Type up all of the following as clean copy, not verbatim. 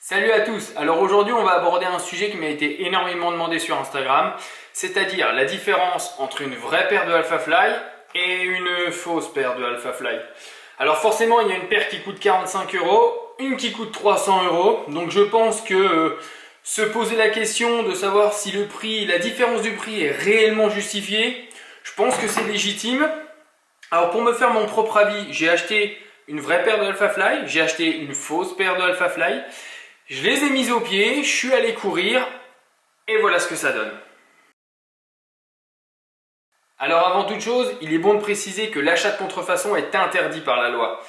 Salut à tous. Alors aujourd'hui on va aborder un sujet qui m'a été énormément demandé sur Instagram, c'est-à-dire la différence entre une vraie paire de Alpha Fly et une fausse paire de Alpha Fly. Alors forcément il y a une paire qui coûte 45 €, une qui coûte 300 €, donc je pense que se poser la question de savoir si le prix, la différence du prix est réellement justifiée, je pense que c'est légitime. Alors pour me faire mon propre avis, j'ai acheté une vraie paire de Alpha Fly, j'ai acheté une fausse paire de Alpha Fly. Je les ai mis au pied, je suis allé courir et voilà ce que ça donne. Alors avant toute chose, il est bon de préciser que l'achat de contrefaçon est interdit par la loi.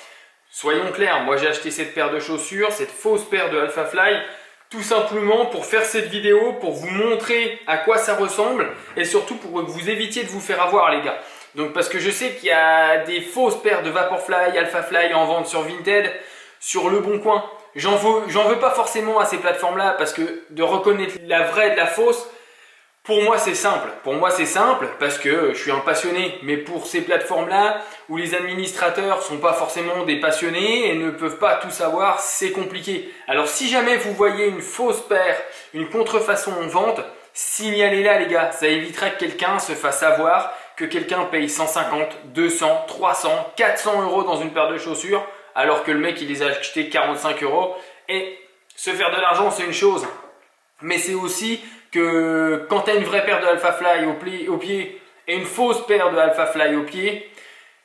Soyons clairs, moi j'ai acheté cette paire de chaussures, cette fausse paire de Alpha Fly, tout simplement pour faire cette vidéo, pour vous montrer à quoi ça ressemble et surtout pour que vous évitiez de vous faire avoir les gars. Donc parce que je sais qu'il y a des fausses paires de Vaporfly, Alpha Fly en vente sur Vinted, sur Le Bon Coin. J'en veux pas forcément à ces plateformes-là parce que de reconnaître la vraie de la fausse, pour moi c'est simple. Pour moi c'est simple parce que je suis un passionné. Mais pour ces plateformes-là où les administrateurs sont pas forcément des passionnés et ne peuvent pas tout savoir, c'est compliqué. Alors si jamais vous voyez une fausse paire, une contrefaçon en vente, signalez-la les gars. Ça évitera que quelqu'un se fasse avoir, que quelqu'un paye 150, 200, 300, 400 € dans une paire de chaussures alors que le mec il les a achetés 45 €. Et se faire de l'argent c'est une chose, mais c'est aussi que quand tu as une vraie paire de Alpha Fly au pied et une fausse paire de Alpha Fly au pied,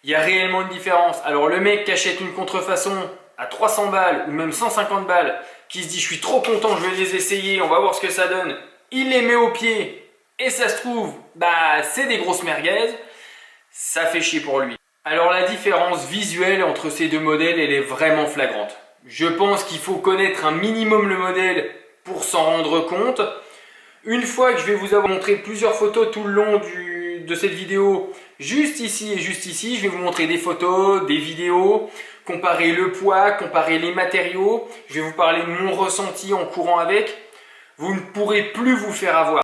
il y a réellement une différence. Alors le mec qui achète une contrefaçon à 300 balles ou même 150 balles, qui se dit je suis trop content, je vais les essayer, on va voir ce que ça donne, il les met au pied et ça se trouve, bah c'est des grosses merguez, ça fait chier pour lui. Alors la différence visuelle entre ces deux modèles, elle est vraiment flagrante. Je pense qu'il faut connaître un minimum le modèle pour s'en rendre compte. Une fois que je vais vous avoir montré plusieurs photos tout le long de cette vidéo, juste ici et juste ici, je vais vous montrer des photos, des vidéos, comparer le poids, comparer les matériaux, je vais vous parler de mon ressenti en courant avec. Vous ne pourrez plus vous faire avoir.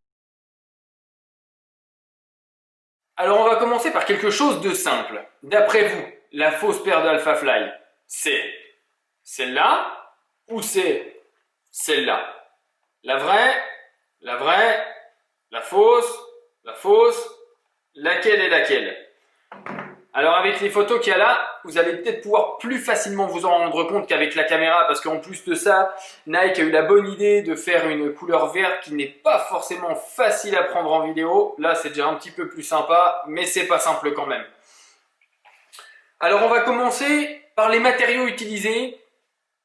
Alors on va commencer par quelque chose de simple. D'après vous, la fausse paire de Alpha Fly, c'est celle-là ou c'est celle-là? La vraie, la fausse, laquelle est laquelle? Alors avec les photos qu'il y a là, vous allez peut-être pouvoir plus facilement vous en rendre compte qu'avec la caméra, parce qu'en plus de ça, Nike a eu la bonne idée de faire une couleur verte qui n'est pas forcément facile à prendre en vidéo. Là c'est déjà un petit peu plus sympa, mais c'est pas simple quand même. Alors on va commencer par les matériaux utilisés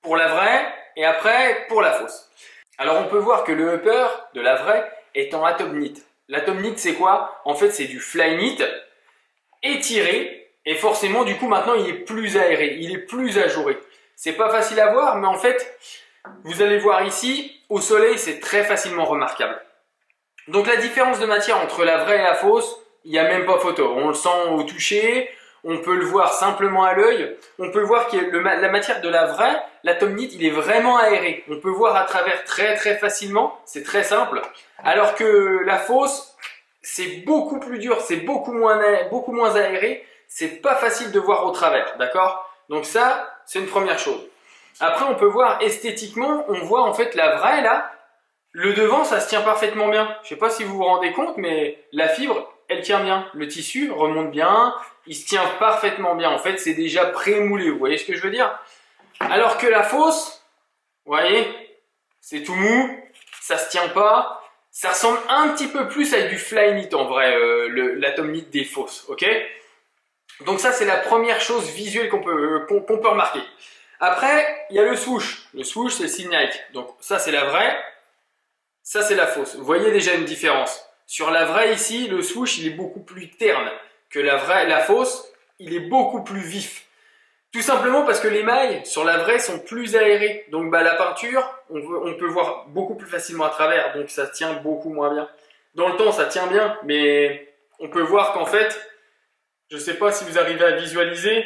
pour la vraie et après pour la fausse. Alors on peut voir que le upper de la vraie est en atomnite. L'atomnite c'est quoi? En fait c'est du flyknit étiré et forcément du coup maintenant il est plus aéré, il est plus ajouré. C'est pas facile à voir mais en fait vous allez voir ici au soleil c'est très facilement remarquable. Donc la différence de matière entre la vraie et la fausse, il n'y a même pas photo. On le sent au toucher, on peut le voir simplement à l'œil. On peut voir que la matière de la vraie, l'atomnite, il est vraiment aéré. On peut voir à travers très facilement, c'est très simple. Alors que la fausse, c'est beaucoup plus dur, c'est beaucoup moins aéré. C'est pas facile de voir au travers, d'accord? Donc ça, c'est une première chose. Après, on peut voir esthétiquement, on voit en fait la vraie là, le devant, ça se tient parfaitement bien. Je sais pas si vous vous rendez compte, mais la fibre, elle tient bien. Le tissu remonte bien, il se tient parfaitement bien. En fait, c'est déjà pré-moulé, vous voyez ce que je veux dire? Alors que la fausse, vous voyez, c'est tout mou, ça se tient pas. Ça ressemble un petit peu plus à du flyknit en vrai, l'atomnite des fausses, ok? Donc ça, c'est la première chose visuelle qu'on peut remarquer. Après, il y a le swoosh. Le swoosh, c'est le signe Nike. Donc ça, c'est la vraie. Ça, c'est la fausse. Vous voyez déjà une différence. Sur la vraie ici, le swoosh, il est beaucoup plus terne que la fausse, il est beaucoup plus vif. Tout simplement parce que les mailles sur la vraie sont plus aérées. Donc la peinture, on peut voir beaucoup plus facilement à travers. Donc ça tient beaucoup moins bien. Dans le temps, ça tient bien, mais on peut voir qu'en fait, je ne sais pas si vous arrivez à visualiser,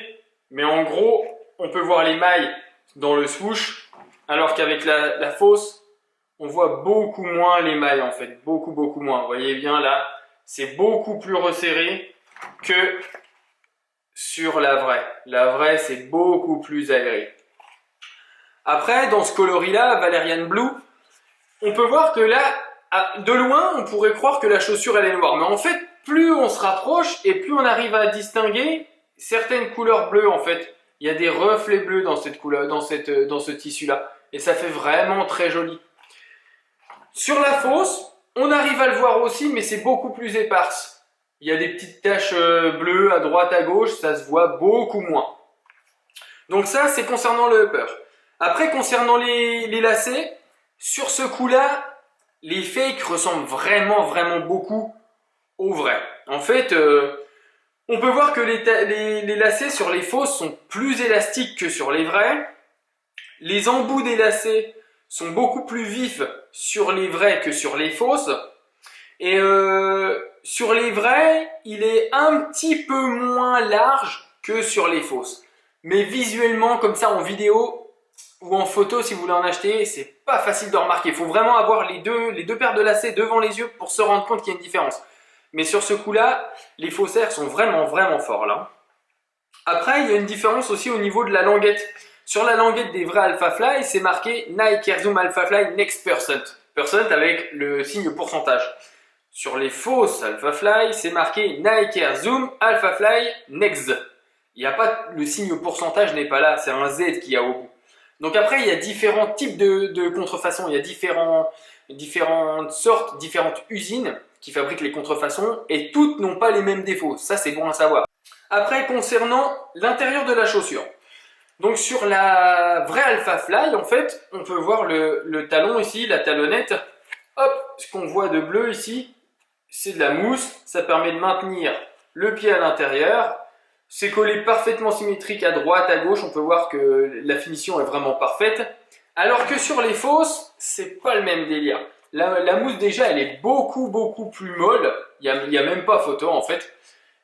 mais en gros, on peut voir les mailles dans le swoosh, alors qu'avec la fausse, on voit beaucoup moins les mailles en fait, beaucoup moins. Vous voyez bien là, c'est beaucoup plus resserré que sur la vraie. La vraie, c'est beaucoup plus aéré. Après, dans ce coloris-là, Valerian Blue, on peut voir que là, de loin, on pourrait croire que la chaussure elle est noire. Mais en fait, plus on se rapproche et plus on arrive à distinguer certaines couleurs bleues en fait. Il y a des reflets bleus dans cette couleur, dans ce tissu-là. Et ça fait vraiment très joli. Sur la fausse, on arrive à le voir aussi, mais c'est beaucoup plus éparse. Il y a des petites taches bleues à droite, à gauche, ça se voit beaucoup moins. Donc ça, c'est concernant le upper. Après, concernant les lacets, sur ce coup-là, les fakes ressemblent vraiment beaucoup aux vrais. En fait, on peut voir que les lacets sur les fausses sont plus élastiques que sur les vrais. Les embouts des lacets sont beaucoup plus vifs sur les vrais que sur les fausses. Et sur les vrais, il est un petit peu moins large que sur les fausses. Mais visuellement, comme ça en vidéo ou en photo, si vous voulez en acheter, c'est pas facile de remarquer. Il faut vraiment avoir les deux paires de lacets devant les yeux pour se rendre compte qu'il y a une différence. Mais sur ce coup-là, les faussaires sont vraiment forts là. Après, il y a une différence aussi au niveau de la languette. Sur la languette des vrais Alpha Fly, c'est marqué Nike Air Zoom Alpha Fly Next Percent. Percent avec le signe pourcentage. Sur les fausses Alpha Fly, c'est marqué Nike Air Zoom Alpha Fly Next. Il n'y a pas, le signe pourcentage n'est pas là, c'est un Z qu'il y a au bout. Donc après, il y a différents types de contrefaçons, il y a différentes sortes, différentes usines qui fabriquent les contrefaçons et toutes n'ont pas les mêmes défauts. Ça, c'est bon à savoir. Après, concernant l'intérieur de la chaussure. Donc sur la vraie Alpha Fly, en fait, on peut voir le talon ici, la talonnette. Hop, ce qu'on voit de bleu ici, c'est de la mousse. Ça permet de maintenir le pied à l'intérieur. C'est collé parfaitement symétrique à droite, à gauche. On peut voir que la finition est vraiment parfaite. Alors que sur les fausses, c'est pas le même délire. La mousse déjà, elle est beaucoup plus molle. Il y a même pas photo en fait.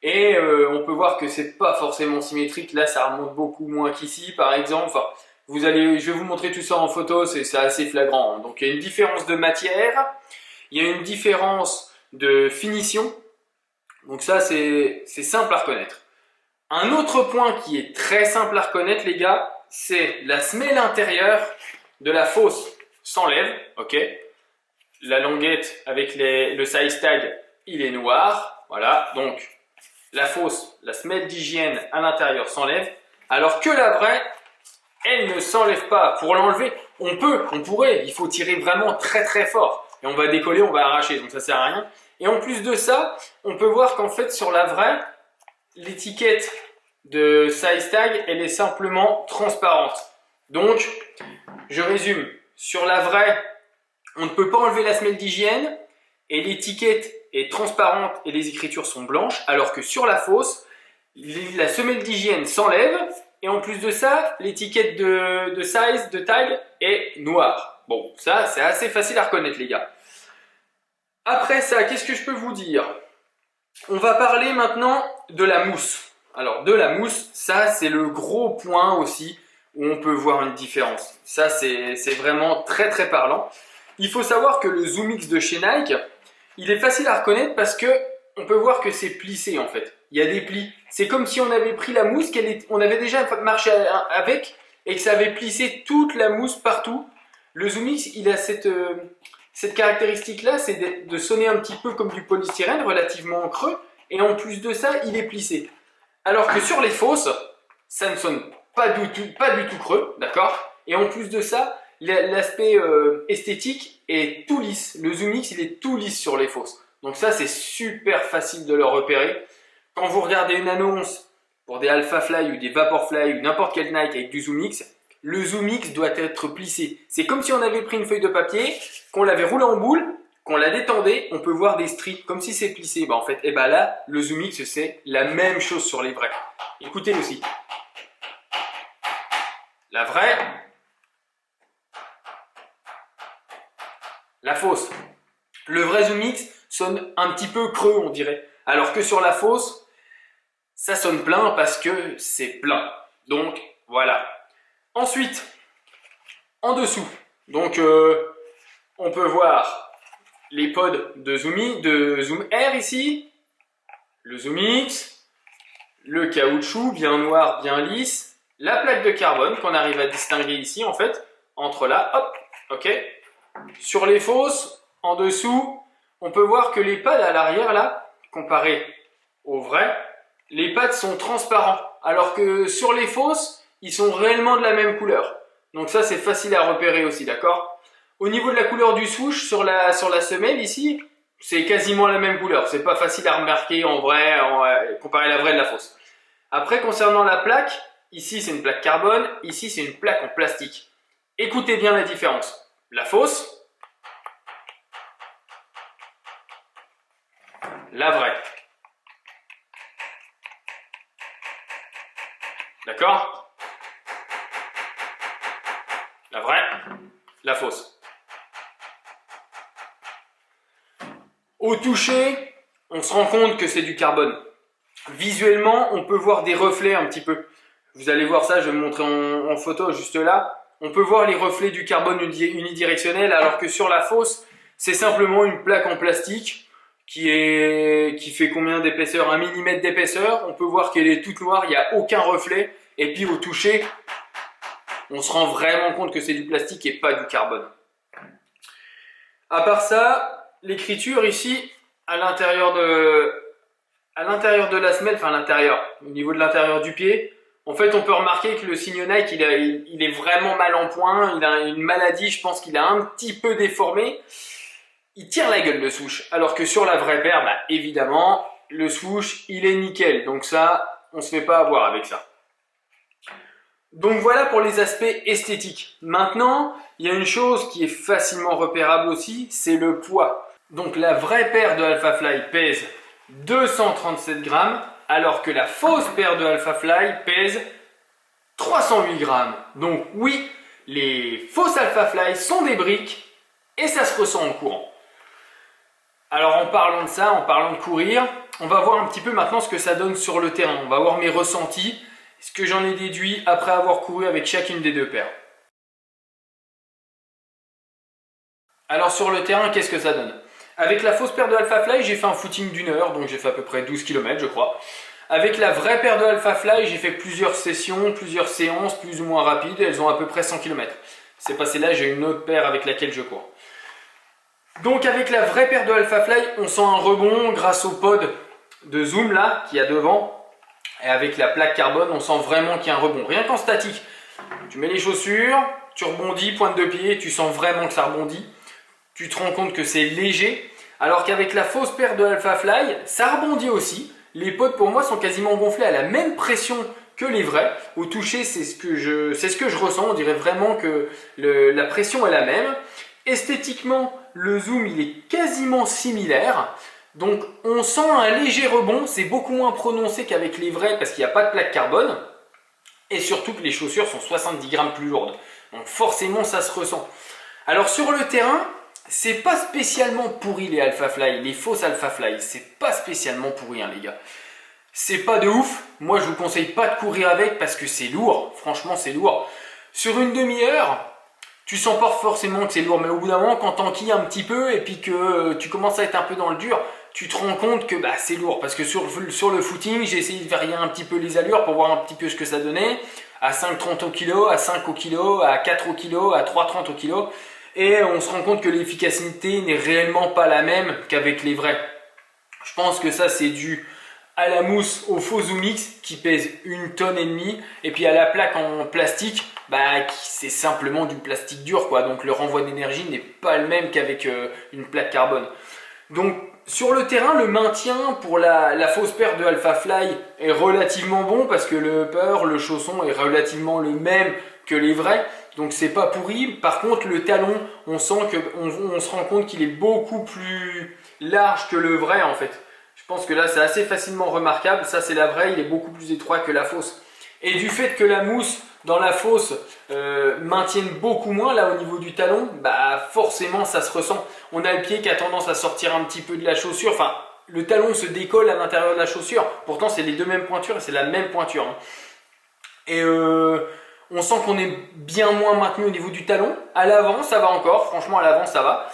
Et on peut voir que c'est pas forcément symétrique. Là, ça remonte beaucoup moins qu'ici, par exemple. Enfin, je vais vous montrer tout ça en photo. C'est assez flagrant. Hein. Donc, il y a une différence de matière. Il y a une différence de finition. Donc ça, c'est simple à reconnaître. Un autre point qui est très simple à reconnaître, les gars, c'est la semelle intérieure de la fausse s'enlève, ok. La languette avec le size tag, il est noir, voilà. Donc la fausse, la semelle d'hygiène à l'intérieur s'enlève, alors que la vraie, elle ne s'enlève pas. Pour l'enlever, on pourrait, il faut tirer vraiment très fort. Et on va décoller, on va arracher, donc ça sert à rien. Et en plus de ça, on peut voir qu'en fait sur la vraie, l'étiquette de size tag, elle est simplement transparente. Donc, je résume. Sur la vraie, on ne peut pas enlever la semelle d'hygiène et l'étiquette est transparente et les écritures sont blanches, alors que sur la fausse, la semelle d'hygiène s'enlève et en plus de ça, l'étiquette de size, de tag est noire. Bon, ça, c'est assez facile à reconnaître, les gars. Après ça, qu'est-ce que je peux vous dire? On va parler maintenant de la mousse. Alors, de la mousse, ça, c'est le gros point aussi où on peut voir une différence. Ça, c'est vraiment très parlant. Il faut savoir que le Zoom X de chez Nike, il est facile à reconnaître parce que on peut voir que c'est plissé en fait. Il y a des plis. C'est comme si on avait pris la mousse, on avait déjà marché avec et que ça avait plissé toute la mousse partout. Le Zoom X, il a cette caractéristique-là, c'est de sonner un petit peu comme du polystyrène, relativement creux, et en plus de ça, il est plissé. Alors que sur les fausses, ça ne sonne pas du tout creux, d'accord? Et en plus de ça, l'aspect esthétique est tout lisse. Le Zoom X, il est tout lisse sur les fausses. Donc ça, c'est super facile de le repérer. Quand vous regardez une annonce pour des Alpha Fly ou des Vapor Fly ou n'importe quel Nike avec du Zoom X, le Zoom X doit être plissé. C'est comme si on avait pris une feuille de papier, qu'on l'avait roulé en boule, qu'on la détendait, on peut voir des stries, comme si c'est plissé. En fait, là, le Zoom X, c'est la même chose sur les vrais. Écoutez aussi. La vraie, la fausse. Le vrai Zoom X sonne un petit peu creux, on dirait. Alors que sur la fausse, ça sonne plein parce que c'est plein. Donc, voilà. Ensuite, en dessous, donc on peut voir les pods de Zoom Air ici, le Zoom X, le caoutchouc bien noir, bien lisse, la plaque de carbone qu'on arrive à distinguer ici en fait. entre là, hop, ok. Sur les fausses, en dessous, on peut voir que les pads à l'arrière là, comparé aux vrais, les pads sont transparents, alors que sur les fausses, ils sont réellement de la même couleur. Donc ça, c'est facile à repérer aussi, d'accord? Au niveau de la couleur du souche, sur la semelle ici, c'est quasiment la même couleur. C'est pas facile à remarquer en vrai, comparer la vraie de la fausse. Après, concernant la plaque, ici c'est une plaque carbone, ici c'est une plaque en plastique. Écoutez bien la différence. La fausse, la vraie. D'accord? La vraie, la fausse. Au toucher, on se rend compte que c'est du carbone. Visuellement, on peut voir des reflets un petit peu. Vous allez voir ça, je vais vous montrer en photo juste là. On peut voir les reflets du carbone unidirectionnel, alors que sur la fausse, c'est simplement une plaque en plastique qui fait combien d'épaisseur? 1 mm d'épaisseur. On peut voir qu'elle est toute noire, il n'y a aucun reflet. Et puis au toucher, on se rend vraiment compte que c'est du plastique et pas du carbone. À part ça, l'écriture ici, à l'intérieur de la semelle, enfin à l'intérieur, au niveau de l'intérieur du pied, en fait on peut remarquer que le signe Nike il est vraiment mal en point, il a une maladie, je pense qu'il a un petit peu déformé. Il tire la gueule le souche, alors que sur la vraie paire, bah, évidemment, le souche il est nickel, donc ça, on se fait pas avoir avec ça. Donc voilà pour les aspects esthétiques. Maintenant, il y a une chose qui est facilement repérable aussi, c'est le poids. Donc la vraie paire de Alphafly pèse 237 grammes, alors que la fausse paire de Alphafly pèse 308 grammes. Donc oui, les fausses Alphafly sont des briques et ça se ressent en courant. Alors en parlant de ça, en parlant de courir, on va voir un petit peu maintenant ce que ça donne sur le terrain. On va voir mes ressentis, ce que j'en ai déduit après avoir couru avec chacune des deux paires. Alors sur le terrain, qu'est-ce que ça donne? Avec la fausse paire de Alphafly, j'ai fait un footing d'1 heure, donc j'ai fait à peu près 12 km je crois. Avec la vraie paire de Alphafly, j'ai fait plusieurs sessions, plusieurs séances plus ou moins rapides, elles ont à peu près 100 km. C'est passé là, j'ai une autre paire avec laquelle je cours. Donc avec la vraie paire de Alphafly, on sent un rebond grâce au pod de zoom là, qu'il y a devant. Et avec la plaque carbone, on sent vraiment qu'il y a un rebond. Rien qu'en statique, tu mets les chaussures, tu rebondis, pointe de pied, tu sens vraiment que ça rebondit. Tu te rends compte que c'est léger. Alors qu'avec la fausse paire de Alphafly, ça rebondit aussi. Les pods pour moi sont quasiment gonflés à la même pression que les vrais. Au toucher, c'est ce que je ressens. On dirait vraiment que la pression est la même. Esthétiquement, le zoom il est quasiment similaire. Donc on sent un léger rebond. C'est beaucoup moins prononcé qu'avec les vrais parce qu'il n'y a pas de plaque carbone. Et surtout que les chaussures sont 70 grammes plus lourdes. Donc forcément ça se ressent. Alors sur le terrain, c'est pas spécialement pourri les Alphafly, les fausses Alphafly, c'est pas spécialement pourri hein, les gars. C'est pas de ouf, moi je vous conseille pas de courir avec parce que c'est lourd, franchement c'est lourd. Sur une demi-heure, tu sens pas forcément que c'est lourd, mais au bout d'un moment quand t'enquilles un petit peu et puis que tu commences à être un peu dans le dur, tu te rends compte que bah, c'est lourd. Parce que sur le footing, j'ai essayé de varier un petit peu les allures pour voir un petit peu ce que ça donnait. À 5,30 au kilo, à 5 au kilo, à 4 au kilo, à 3,30 au kilo. Et on se rend compte que l'efficacité n'est réellement pas la même qu'avec les vrais. Je pense que ça c'est dû à la mousse, au faux Zoomix qui pèse 1,5 tonnes et puis à la plaque en plastique, bah, c'est simplement du plastique dur quoi. Donc le renvoi d'énergie n'est pas le même qu'avec une plaque carbone. Donc sur le terrain, le maintien pour la fausse paire de Alphafly est relativement bon parce que le upper, le chausson est relativement le même que les vrais. Donc c'est pas pourri. Par contre le talon, on sent on se rend compte qu'il est beaucoup plus large que le vrai en fait. Je pense que là c'est assez facilement remarquable. Ça c'est la vraie, il est beaucoup plus étroit que la fausse. Et du fait que la mousse dans la fausse maintienne beaucoup moins là au niveau du talon, bah forcément ça se ressent. On a le pied qui a tendance à sortir un petit peu de la chaussure. Enfin, le talon se décolle à l'intérieur de la chaussure. Pourtant c'est les deux mêmes pointures et c'est la même pointure. Hein. Et on sent qu'on est bien moins maintenu au niveau du talon. À l'avant, ça va encore. Franchement, à l'avant, ça va.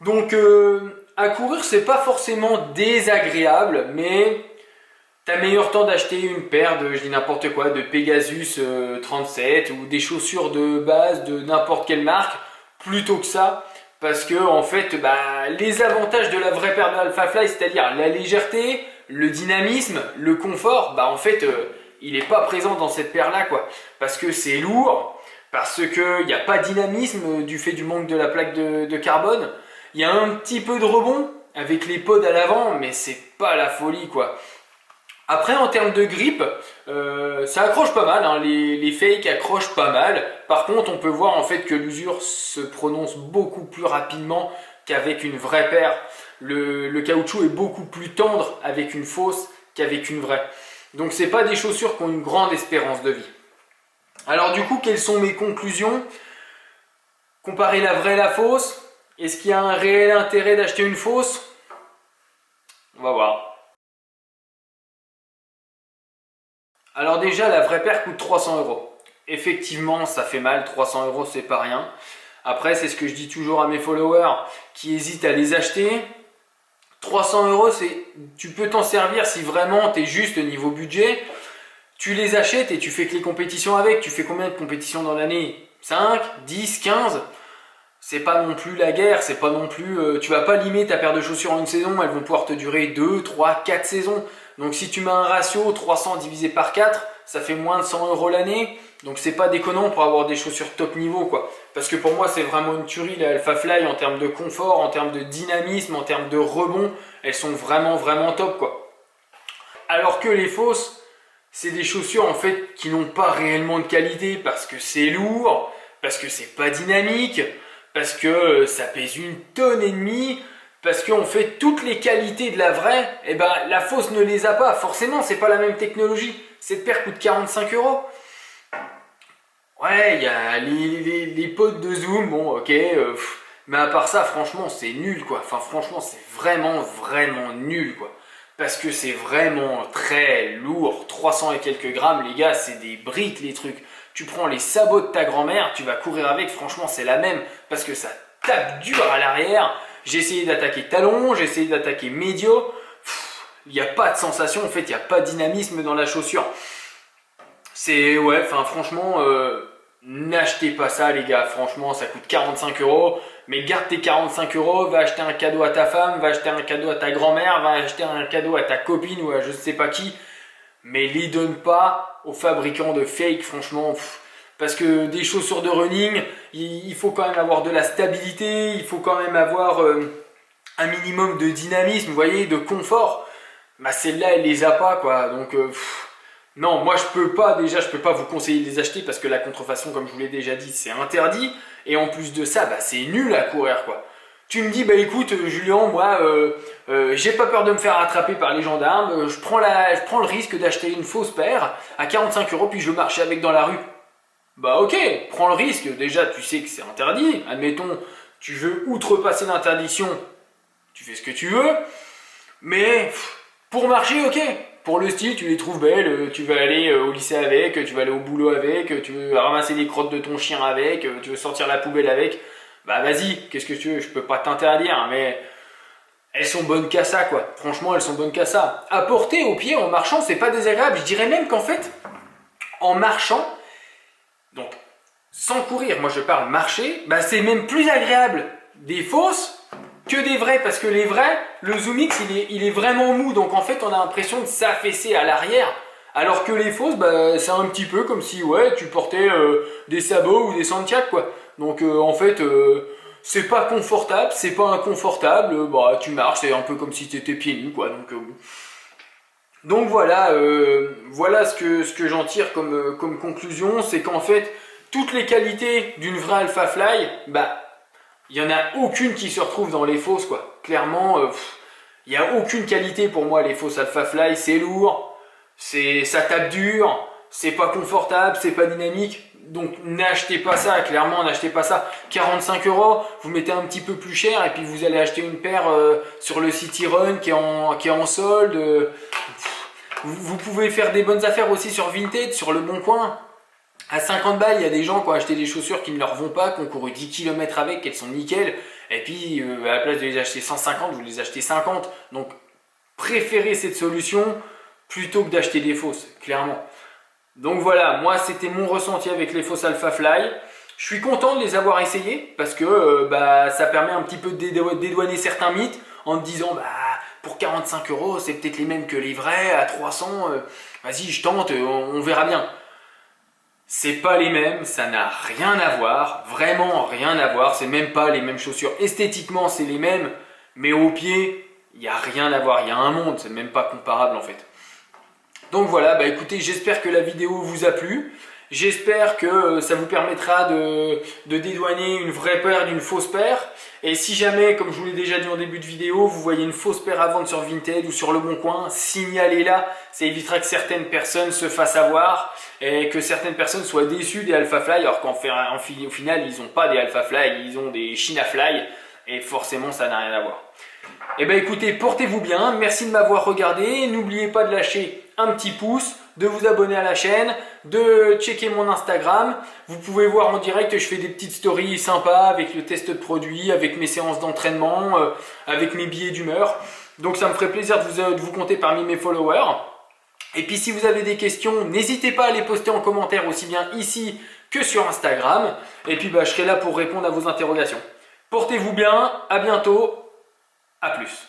Donc, à courir, c'est pas forcément désagréable, mais T'as meilleur temps d'acheter une paire de, je dis n'importe quoi, de Pegasus 37 ou des chaussures de base de n'importe quelle marque plutôt que ça. Parce que en fait, les avantages de la vraie paire de Alphafly, c'est-à-dire la légèreté, le dynamisme, le confort, en fait, il n'est pas présent dans cette paire-là, quoi. Parce que c'est lourd, parce qu'il n'y a pas de dynamisme du fait du manque de la plaque de carbone. Il y a un petit peu de rebond avec les pods à l'avant, mais c'est pas la folie, quoi. Après, en termes de grip, ça accroche pas mal, hein. Les fakes accrochent pas mal. Par contre, on peut voir en fait que l'usure se prononce beaucoup plus rapidement qu'avec une vraie paire. Le caoutchouc est beaucoup plus tendre avec une fausse qu'avec une vraie. Donc, c'est pas des chaussures qui ont une grande espérance de vie. Alors du coup, quelles sont mes conclusions? Comparer la vraie et la fausse. Est-ce qu'il y a un réel intérêt d'acheter une fausse? On va voir. Alors déjà, la vraie paire coûte 300 €. Effectivement, ça fait mal, 300 € c'est pas rien. Après, c'est ce que je dis toujours à mes followers qui hésitent à les acheter. 300 €, tu peux t'en servir si vraiment tu es juste niveau budget. Tu les achètes et tu fais que les compétitions avec. Tu fais combien de compétitions dans l'année? 5, 10, 15? C'est pas non plus la guerre, c'est pas non plus... tu vas pas limer ta paire de chaussures en une saison, elles vont pouvoir te durer 2, 3, 4 saisons. Donc si tu mets un ratio 300 divisé par 4, ça fait moins de 100 € l'année. Donc c'est pas déconnant pour avoir des chaussures top niveau, quoi. Parce que pour moi c'est vraiment une tuerie, la Alphafly, en termes de confort, en termes de dynamisme, en termes de rebond. Elles sont vraiment vraiment top, quoi. Alors que les fausses, c'est des chaussures en fait qui n'ont pas réellement de qualité parce que c'est lourd, parce que c'est pas dynamique, parce que ça pèse 1,5 tonnes, parce qu'en fait toutes les qualités de la vraie, la fausse ne les a pas. Forcément, c'est pas la même technologie. Cette paire coûte 45 €. Ouais, il y a les pods de zoom, bon ok, mais à part ça, franchement, c'est nul, quoi. Enfin, franchement, c'est vraiment, vraiment nul, quoi. Parce que c'est vraiment très lourd, 300 et quelques grammes, les gars, c'est des briques, les trucs. Tu prends les sabots de ta grand-mère, tu vas courir avec, franchement, c'est la même, parce que ça tape dur à l'arrière. J'ai essayé d'attaquer talon, j'ai essayé d'attaquer médio. Il n'y a pas de sensation, en fait, il n'y a pas de dynamisme dans la chaussure. C'est, ouais, enfin, franchement, n'achetez pas ça, les gars. Franchement, ça coûte 45 €. Mais garde tes 45 €, va acheter un cadeau à ta femme, va acheter un cadeau à ta grand-mère, va acheter un cadeau à ta copine ou à je ne sais pas qui. Mais les donne pas aux fabricants de fake, franchement. Parce que des chaussures de running, il faut quand même avoir de la stabilité, il faut quand même avoir un minimum de dynamisme, vous voyez, de confort. Celle-là, elle les a pas, quoi. Donc, non, moi, je peux pas vous conseiller de les acheter parce que la contrefaçon, comme je vous l'ai déjà dit, c'est interdit. Et en plus de ça, c'est nul à courir, quoi. Tu me dis, écoute, Julien, moi, j'ai pas peur de me faire attraper par les gendarmes, je prends le risque d'acheter une fausse paire à 45 € puis je veux marcher avec dans la rue. Ok, prends le risque, déjà tu sais que c'est interdit, admettons, tu veux outrepasser l'interdiction, tu fais ce que tu veux, mais pour marcher, ok. Pour le style, tu les trouves belles, tu vas aller au lycée avec, tu vas aller au boulot avec, tu veux ramasser les crottes de ton chien avec, tu veux sortir la poubelle avec, vas-y, qu'est-ce que tu veux, je peux pas t'interdire, mais elles sont bonnes qu'à ça, quoi. Franchement, elles sont bonnes qu'à ça. À porter au pied en marchant, c'est pas désagréable. Je dirais même qu'en fait, en marchant, donc sans courir, moi je parle marcher, c'est même plus agréable des fausses que des vrais, parce que les vrais, le Zoom X il est vraiment mou, donc en fait on a l'impression de s'affaisser à l'arrière, alors que les fausses, c'est un petit peu comme si tu portais des sabots ou des Santiago, quoi. Donc en fait, c'est pas confortable, c'est pas inconfortable, tu marches, c'est un peu comme si tu étais pieds nus, quoi. Donc voilà, voilà ce que j'en tire comme conclusion, c'est qu'en fait, toutes les qualités d'une vraie Alphafly, il n'y en a aucune qui se retrouve dans les fausses, quoi. Clairement, il n'y a aucune qualité pour moi, les fausses Alphafly. C'est lourd, ça tape dur, c'est pas confortable, c'est pas dynamique. Donc n'achetez pas ça, clairement n'achetez pas ça. 45 €, vous mettez un petit peu plus cher et puis vous allez acheter une paire sur le City Run qui est en solde. Vous pouvez faire des bonnes affaires aussi sur Vinted, sur Le Bon Coin. À 50 balles, il y a des gens qui ont acheté des chaussures qui ne leur vont pas, qui ont couru 10 km avec, qu'elles sont nickel. Et puis, à la place de les acheter 150, vous les achetez 50. Donc, préférez cette solution plutôt que d'acheter des fausses, clairement. Donc voilà, moi c'était mon ressenti avec les fausses Alphafly. Je suis content de les avoir essayées parce que ça permet un petit peu de dédouaner certains mythes en te disant pour 45 euros c'est peut-être les mêmes que les vrais, à 300, vas-y je tente, on verra bien. C'est pas les mêmes, ça n'a rien à voir, vraiment rien à voir, c'est même pas les mêmes chaussures. Esthétiquement c'est les mêmes, mais au pied, il n'y a rien à voir, il y a un monde, c'est même pas comparable en fait. Donc voilà, écoutez, j'espère que la vidéo vous a plu. J'espère que ça vous permettra de dédouaner une vraie paire d'une fausse paire. Et si jamais, comme je vous l'ai déjà dit en début de vidéo, vous voyez une fausse paire à vendre sur Vinted ou sur Le Bon Coin, signalez-la. Ça évitera que certaines personnes se fassent avoir et que certaines personnes soient déçues des Alphafly, alors qu'au final, ils n'ont pas des Alphafly, ils ont des Chinafly. Et forcément, ça n'a rien à voir. Eh bien écoutez, portez-vous bien, merci de m'avoir regardé. N'oubliez pas de lâcher un petit pouce, de vous abonner à la chaîne, de checker mon Instagram. Vous pouvez voir en direct, je fais des petites stories sympas avec le test de produit, avec mes séances d'entraînement, avec mes billets d'humeur. Donc ça me ferait plaisir de vous compter parmi mes followers. Et puis si vous avez des questions, n'hésitez pas à les poster en commentaire aussi bien ici que sur Instagram. Et puis je serai là pour répondre à vos interrogations. Portez-vous bien, à bientôt, à plus.